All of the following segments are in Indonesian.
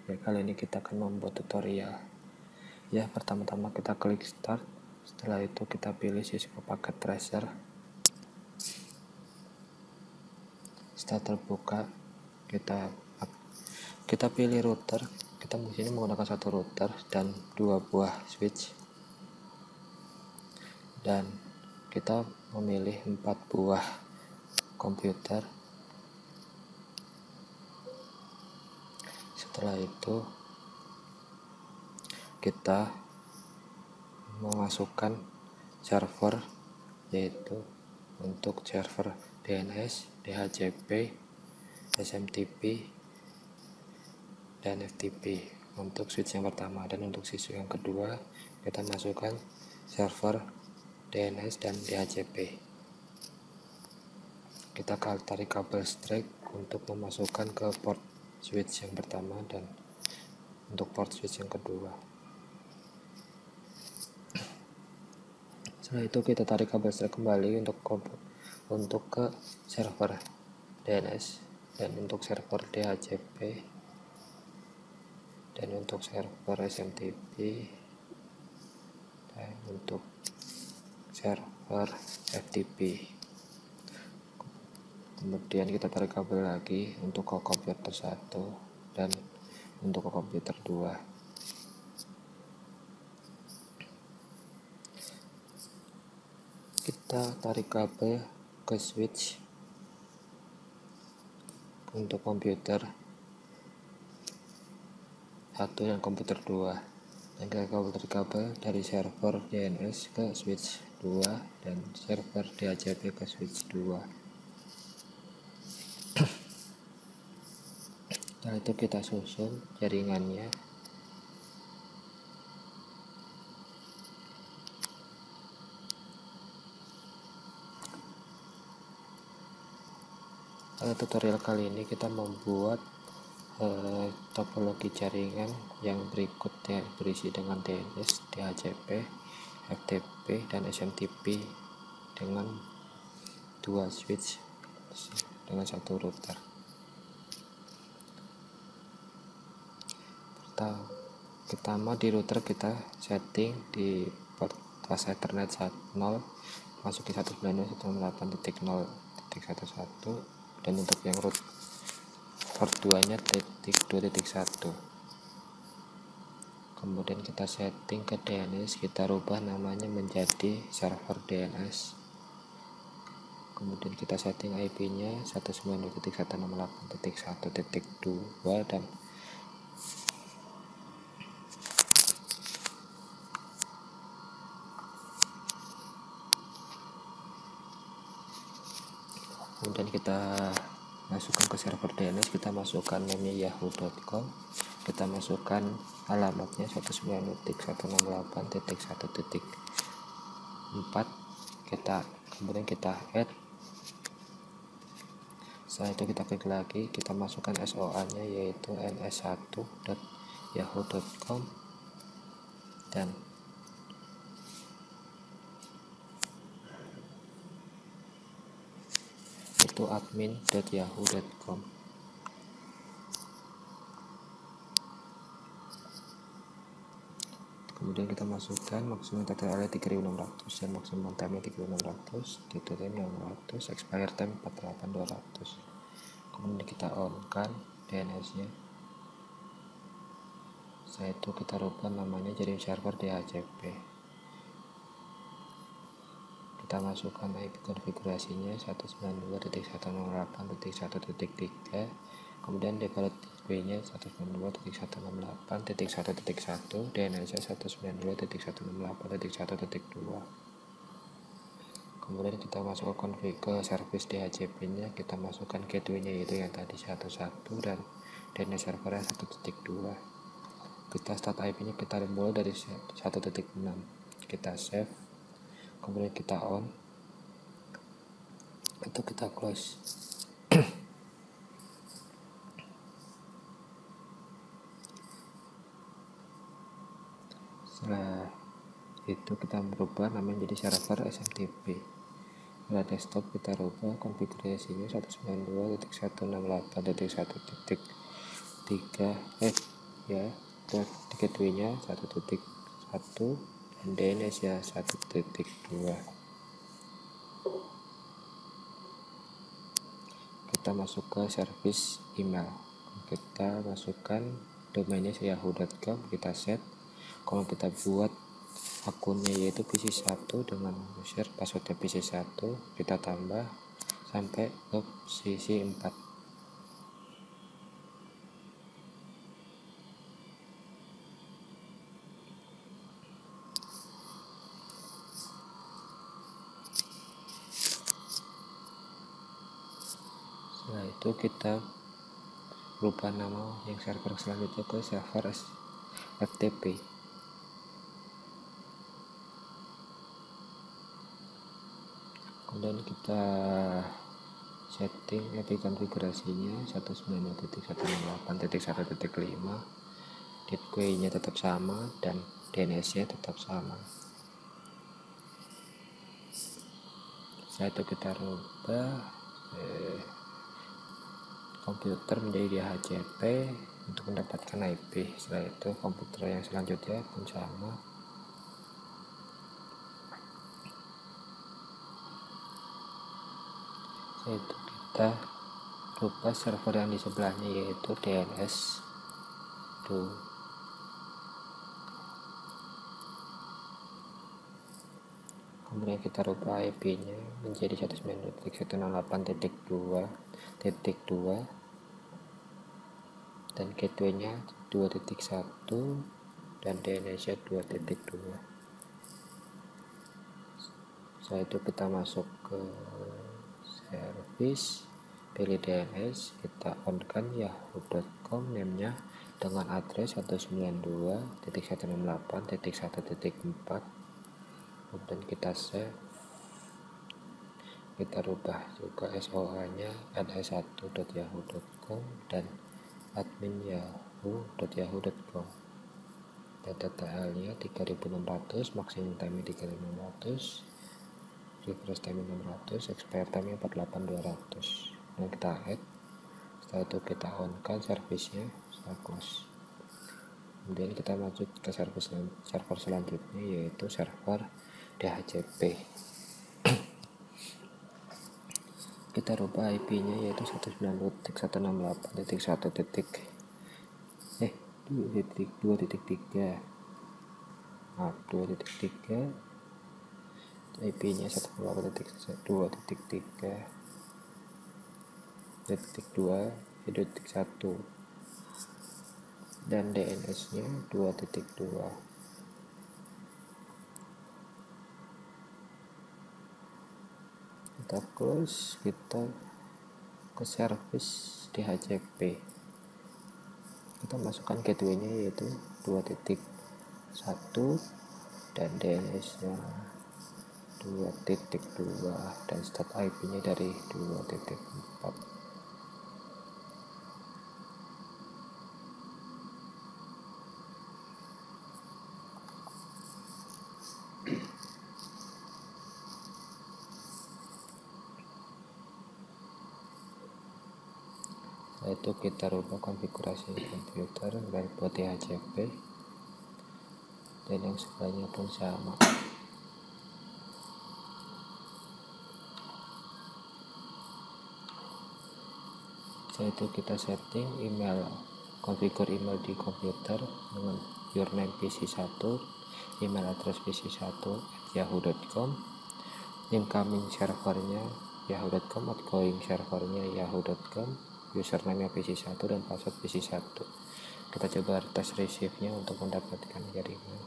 Ya, kali ini kita akan membuat tutorial. Ya, pertama-tama kita klik start. Setelah itu kita pilih Cisco Packet Tracer. Setelah terbuka, kita pilih router. Kita di sini menggunakan satu router dan 2 buah switch. Dan kita memilih 4 buah komputer. Setelah itu kita memasukkan server, yaitu untuk server DNS, DHCP, SMTP, dan FTP untuk switch yang pertama. Dan untuk switch yang kedua kita masukkan server DNS dan DHCP. Kita tarik kabel straight untuk memasukkan ke port switch yang pertama dan untuk port switch yang kedua. Setelah itu kita tarik kabel straight kembali untuk ke server DNS dan untuk server DHCP dan untuk server SMTP dan untuk server FTP. Kemudian kita tarik kabel lagi untuk ke komputer 1 dan untuk ke komputer 2. Kita tarik kabel ke switch untuk komputer 1 dan komputer 2, dan kita tarik kabel dari server DNS ke switch 2 dan server DHCP ke switch 2. Setelah itu kita susun jaringannya. Pada tutorial kali ini kita membuat topologi jaringan yang berikutnya, berisi dengan DNS, DHCP, FTP, dan SMTP dengan 2 switch dengan 1 router. Pertama di router kita setting di port Ethernet 0, masuki 192.168.0.11, dan untuk yang root port 2 nya titik 2.1. Kemudian kita setting ke DNS, kita rubah namanya menjadi server DNS. Kemudian kita setting IP nya 192.168.1.2 dan kemudian kita masukkan ke server DNS, kita masukkan namanya yahoo.com, kita masukkan alamatnya 192.168.1.4, kemudian kita add. Setelah itu kita klik lagi, kita masukkan SOA nya yaitu ns1.yahoo.com dan itu admin.yahoo.com. Kemudian kita masukkan maksimum TTL 3600 dan maksimum time 3600, detail time 600, expire time 48200. Kemudian kita on kan DNS nya. Setelah itu kita rubah namanya jadi server DHCP. Kita masukkan IP konfigurasinya 192.168.1.3, kemudian default IP nya 192.168.1.1, DNS nya 192.168.1.2. Kemudian kita masuk ke config ke service DHCP nya, kita masukkan gateway nya yaitu yang tadi 11 dan DNS servernya 1.2. Kita start IP nya kita mulai dari 1.6, kita save, kemudian kita on, itu kita close. Setelah itu kita merubah namanya jadi server SMTP. Pada desktop kita rubah konfigurasinya 192.168.1.3 ya, untuk gateway-nya 1.1 dan DNS ya 1.2. Kita masuk ke service email, kita masukkan domainnya yahoo.com, kita set. Kalau kita buat akunnya yaitu PC1 dengan user passwordnya PC1, kita tambah sampai ke sisi 4. Setelah itu kita rubah nama yang server selanjutnya ke server FTP. Kemudian kita setting API konfigurasinya 192.168.1.5, gateway-nya tetap sama dan DNS-nya tetap sama. Setelah itu kita rubah komputer menjadi DHCP untuk mendapatkan IP. Setelah itu komputer yang selanjutnya pun sama. Setelah itu kita rubah server yang di sebelahnya yaitu DNS 2. Kemudian kita rubah IP-nya menjadi 192.168.2.2 dan gateway-nya 2.1 dan DNS-nya 2.2. Setelah itu kita masuk ke service, pilih DNS, kita on-kan yahoo.com name-nya dengan address 192.168.1.4. kemudian kita save, kita rubah juga SOA-nya ns1.yahoo.com dan admin yahoo.yahoo.com, data TL-nya 3600, maksimum time 3600, refresh time 600, expire time 48200. dan kita add. Setelah itu kita on kan service-nya, kita close. Kemudian kita lanjut ke server selanjutnya yaitu server DHCP. Kita rubah IP-nya yaitu 192.168.2.3. 2.3 IP-nya 128.2.3.2.1 dan DNS-nya 2.2. Kita close, kita ke service DHCP, kita masukkan gateway-nya yaitu 2.1 dan DNS-nya 2.2 dan start IP-nya dari 2.4. Setelah itu kita rubah konfigurasi komputer dan buat DHCP dan yang sebelahnya pun sama. Setelah itu kita setting email, konfigur email di komputer dengan username PC1, email address PC1@yahoo.com, incoming servernya yahoo.com, outgoing servernya yahoo.com, username PC1 dan password PC1. Kita coba tes receive-nya untuk mendapatkan jaringan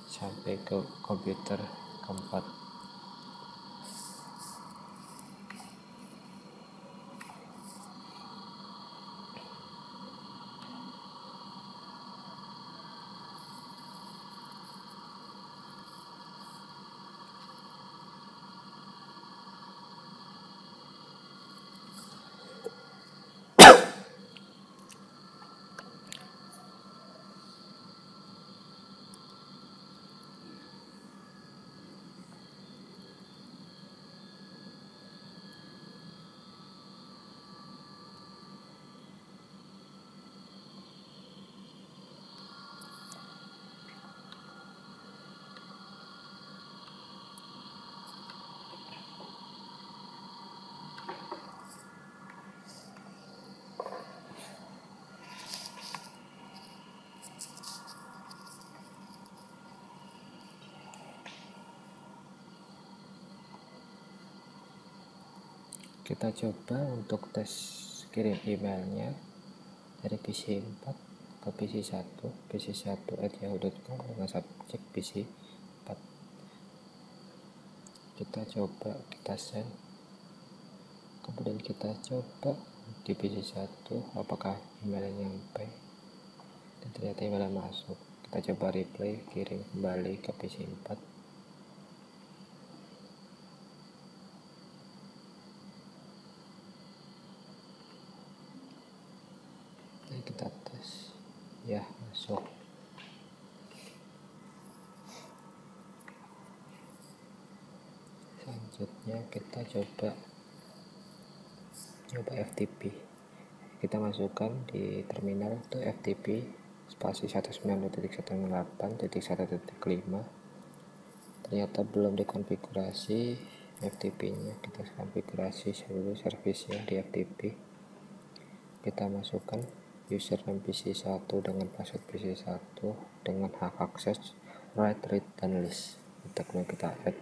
sampai ke komputer keempat. Kita coba untuk tes kirim emailnya dari PC4 ke PC1 PC1@yahoo.com dengan subjek PC4. Kita coba kita send, kemudian kita coba di PC1 apakah emailnya nyampe, dan ternyata emailnya masuk. Kita coba reply, kirim kembali ke PC4. Dan kita tes, ya masuk. Selanjutnya kita coba FTP. Kita masukkan di terminal itu FTP spasi 192.168.1.5. ternyata belum dikonfigurasi FTP-nya. Kita konfigurasi dulu servisnya di FTP. Kita masukkan username PC1 dengan password PC1 dengan hak akses, write, read, dan list. Kemudian kita add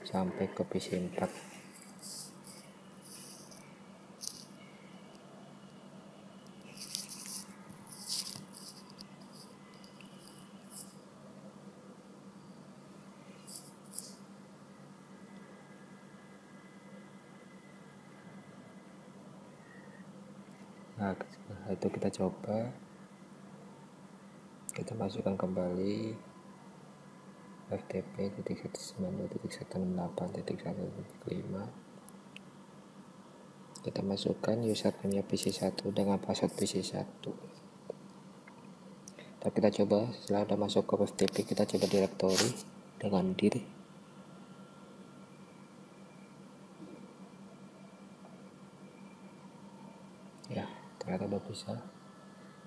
sampai ke PC4. Nah, setelah itu kita coba, kita masukkan kembali FTP .192.168.1.5. kita masukkan username PC1 dengan password PC1. Dan kita coba, setelah sudah masuk ke FTP, kita coba directory dengan dir. Ya, ternyata udah bisa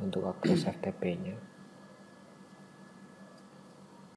untuk akses FTP nya.